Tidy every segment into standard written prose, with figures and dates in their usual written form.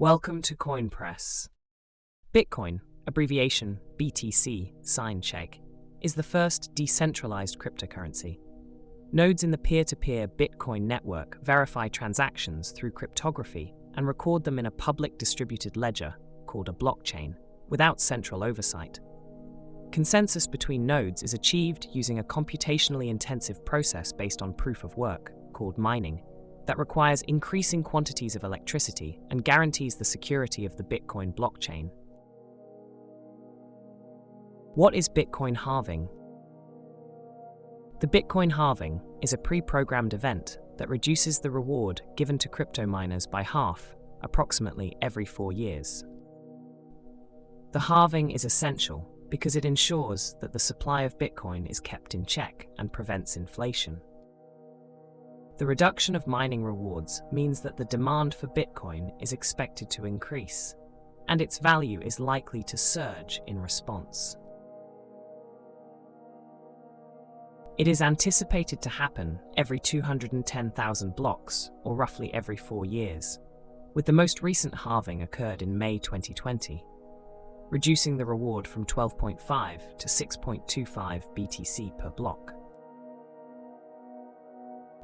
Welcome to CoinPress. Bitcoin, abbreviation BTC, sign check, is the first decentralized cryptocurrency. Nodes in the peer-to-peer Bitcoin network verify transactions through cryptography and record them in a public distributed ledger, called a blockchain, without central oversight. Consensus between nodes is achieved using a computationally intensive process based on proof of work, called mining, that requires increasing quantities of electricity and guarantees the security of the Bitcoin blockchain. What is Bitcoin halving? The Bitcoin halving is a pre-programmed event that reduces the reward given to crypto miners by half, approximately every 4 years. The halving is essential because it ensures that the supply of Bitcoin is kept in check and prevents inflation. The reduction of mining rewards means that the demand for Bitcoin is expected to increase, and its value is likely to surge in response. It is anticipated to happen every 210,000 blocks, or roughly every 4 years, with the most recent halving occurred in May 2020, reducing the reward from 12.5 to 6.25 BTC per block.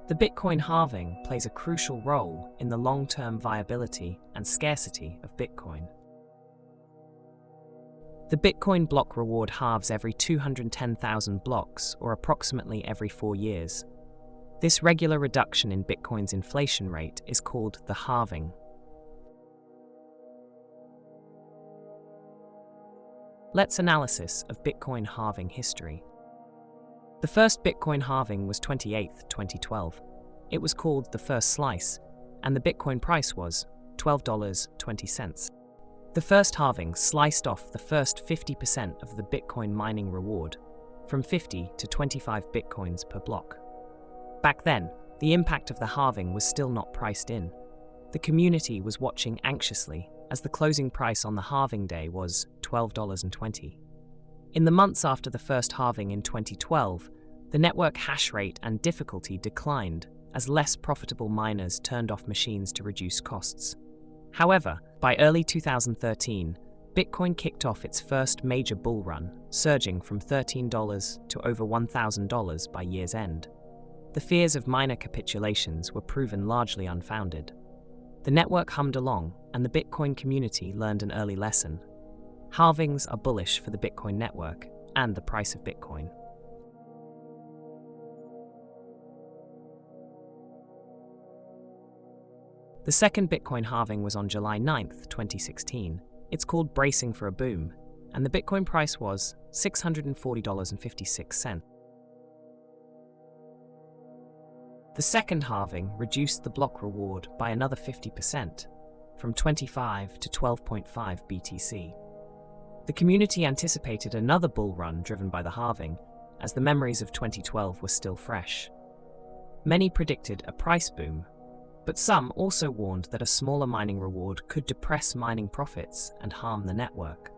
The Bitcoin halving plays a crucial role in the long-term viability and scarcity of Bitcoin. The Bitcoin block reward halves every 210,000 blocks, or approximately every 4 years. This regular reduction in Bitcoin's inflation rate is called the halving. Let's analysis of Bitcoin halving history. The first Bitcoin halving was 28th, 2012. It was called the first slice, and the Bitcoin price was $12.20. The first halving sliced off the first 50% of the Bitcoin mining reward, from 50 to 25 Bitcoins per block. Back then, the impact of the halving was still not priced in. The community was watching anxiously as the closing price on the halving day was $12.20. In the months after the first halving in 2012, the network hash rate and difficulty declined as less profitable miners turned off machines to reduce costs. However, by early 2013, Bitcoin kicked off its first major bull run, surging from $13 to over $1,000 by year's end. The fears of miner capitulations were proven largely unfounded. The network hummed along, and the Bitcoin community learned an early lesson. Halvings are bullish for the Bitcoin network and the price of Bitcoin. The second Bitcoin halving was on July 9th, 2016. It's called bracing for a boom, and the Bitcoin price was $640.56. The second halving reduced the block reward by another 50%, from 25 to 12.5 BTC. The community anticipated another bull run driven by the halving, as the memories of 2012 were still fresh. Many predicted a price boom, but some also warned that a smaller mining reward could depress mining profits and harm the network.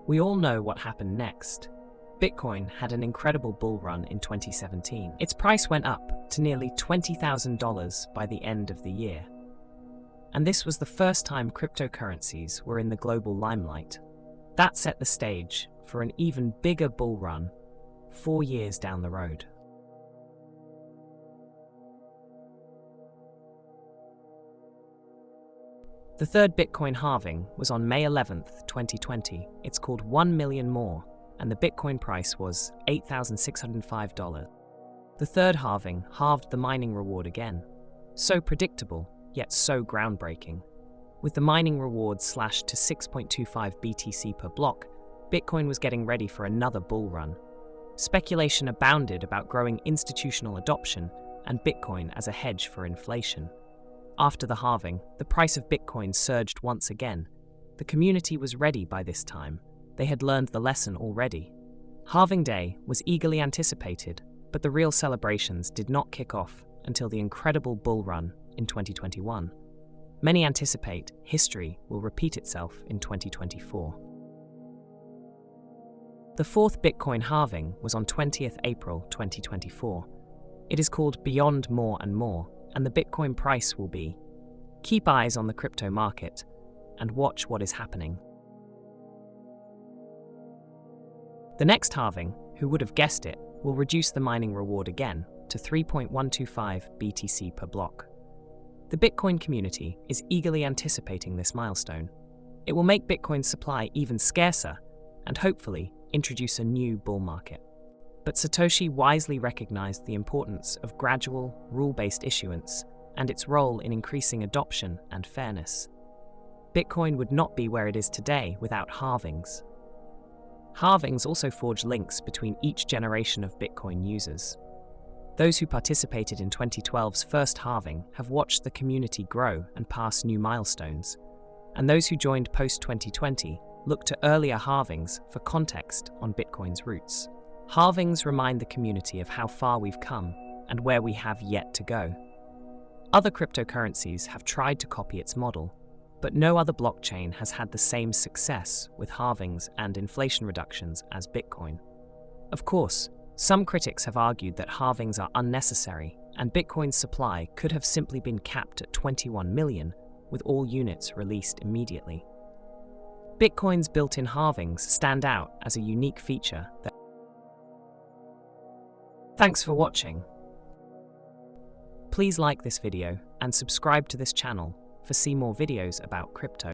We all know what happened next. Bitcoin had an incredible bull run in 2017. Its price went up to nearly $20,000 by the end of the year. And this was the first time cryptocurrencies were in the global limelight. That set the stage for an even bigger bull run 4 years down the road. The third Bitcoin halving was on May 11th, 2020. It's called 1 million more, and the Bitcoin price was $8,605. The third halving halved the mining reward again. So predictable, yet so groundbreaking. With the mining reward slashed to 6.25 BTC per block, Bitcoin was getting ready for another bull run. Speculation abounded about growing institutional adoption and Bitcoin as a hedge for inflation. After the halving, the price of Bitcoin surged once again. The community was ready by this time. They had learned the lesson already. Halving day was eagerly anticipated, but the real celebrations did not kick off until the incredible bull run in 2021. Many anticipate history will repeat itself in 2024. The fourth Bitcoin halving was on 20th April 2024. It is called Beyond More and More, and the Bitcoin price will be Keep eyes on the crypto market and watch what is happening. The next halving, who would have guessed it, will reduce the mining reward again to 3.125 BTC per block. The Bitcoin community is eagerly anticipating this milestone. It will make Bitcoin's supply even scarcer and hopefully introduce a new bull market. But Satoshi wisely recognized the importance of gradual, rule-based issuance and its role in increasing adoption and fairness. Bitcoin would not be where it is today without halvings. Halvings also forge links between each generation of Bitcoin users. Those who participated in 2012's first halving have watched the community grow and pass new milestones, and those who joined post-2020 look to earlier halvings for context on Bitcoin's roots. Halvings remind the community of how far we've come and where we have yet to go. Other cryptocurrencies have tried to copy its model, but no other blockchain has had the same success with halvings and inflation reductions as Bitcoin. Of course, some critics have argued that halvings are unnecessary and Bitcoin's supply could have simply been capped at 21 million, with all units released immediately. Bitcoin's built-in halvings stand out as a unique feature that... Thanks for watching. Please like this video and subscribe to this channel for see more videos about crypto.